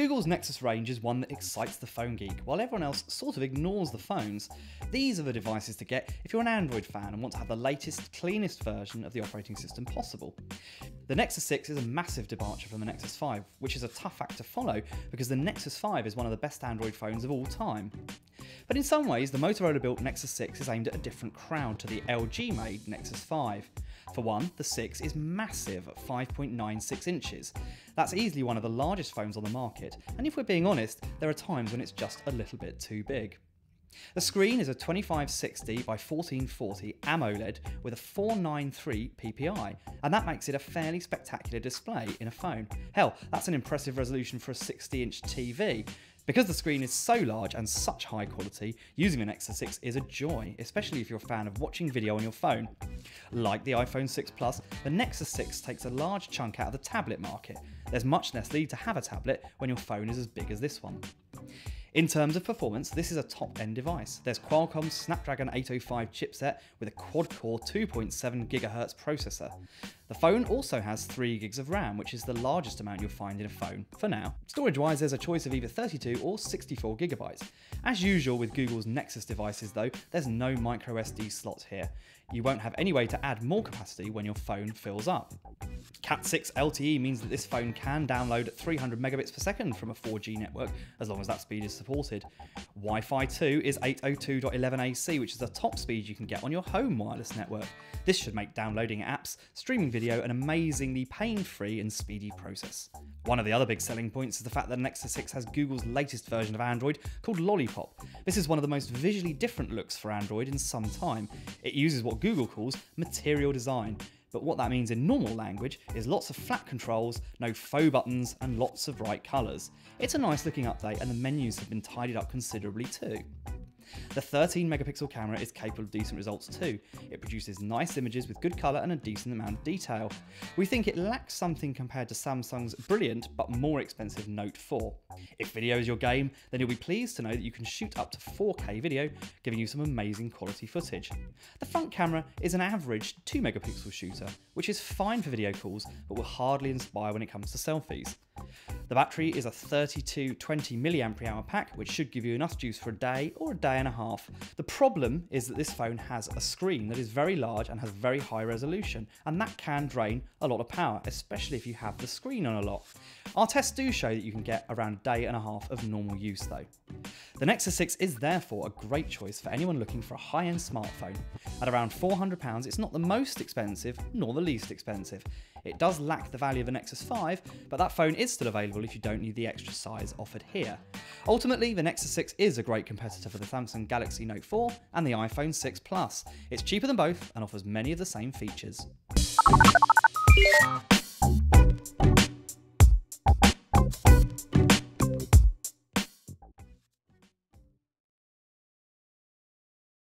Google's Nexus range is one that excites the phone geek, while everyone else sort of ignores the phones. These are the devices to get if you're an Android fan and want to have the latest, cleanest version of the operating system possible. The Nexus 6 is a massive departure from the Nexus 5, which is a tough act to follow because the Nexus 5 is one of the best Android phones of all time. But in some ways, the Motorola-built Nexus 6 is aimed at a different crowd to the LG-made Nexus 5. For one, the 6 is massive at 5.96 inches. That's easily one of the largest phones on the market, and if we're being honest, there are times when it's just a little bit too big. The screen is a 2560 by 1440 AMOLED with a 493 ppi, and that makes it a fairly spectacular display in a phone. Hell, that's an impressive resolution for a 60-inch TV. Because the screen is so large and such high quality, using a Nexus 6 is a joy, especially if you're a fan of watching video on your phone. Like the iPhone 6 Plus, the Nexus 6 takes a large chunk out of the tablet market. There's much less need to have a tablet when your phone is as big as this one. In terms of performance, this is a top-end device. There's Qualcomm's Snapdragon 805 chipset with a quad-core 2.7 GHz processor. The phone also has 3 gigs of RAM, which is the largest amount you'll find in a phone for now. Storage-wise, there's a choice of either 32 or 64 GB. As usual with Google's Nexus devices though, there's no microSD slot here. You won't have any way to add more capacity when your phone fills up. Cat 6 LTE means that this phone can download at 300 megabits per second from a 4G network, as long as that speed is supported. Wi-Fi 2 is 802.11ac, which is the top speed you can get on your home wireless network. This should make downloading apps, streaming video an amazingly pain-free and speedy process. One of the other big selling points is the fact that Nexus 6 has Google's latest version of Android called Lollipop. This is one of the most visually different looks for Android in some time. It uses what Google calls material design. But what that means in normal language is lots of flat controls, no faux buttons, and lots of bright colours. It's a nice looking update, and the menus have been tidied up considerably too. The 13 megapixel camera is capable of decent results too. It produces nice images with good colour and a decent amount of detail. We think it lacks something compared to Samsung's brilliant but more expensive Note 4. If video is your game, then you'll be pleased to know that you can shoot up to 4K video, giving you some amazing quality footage. The front camera is an average 2 megapixel shooter, which is fine for video calls but will hardly inspire when it comes to selfies. The battery is a 3220 mAh pack, which should give you enough juice for a day or a day and a half. The problem is that this phone has a screen that is very large and has very high resolution, and that can drain a lot of power, especially if you have the screen on a lot. Our tests do show that you can get around a day and a half of normal use though. The Nexus 6 is therefore a great choice for anyone looking for a high-end smartphone. At around £400, it's not the most expensive nor the least expensive. It does lack the value of the Nexus 5, but that phone is still available if you don't need the extra size offered here. Ultimately, the Nexus 6 is a great competitor for the Samsung Galaxy Note 4 and the iPhone 6 Plus. It's cheaper than both and offers many of the same features.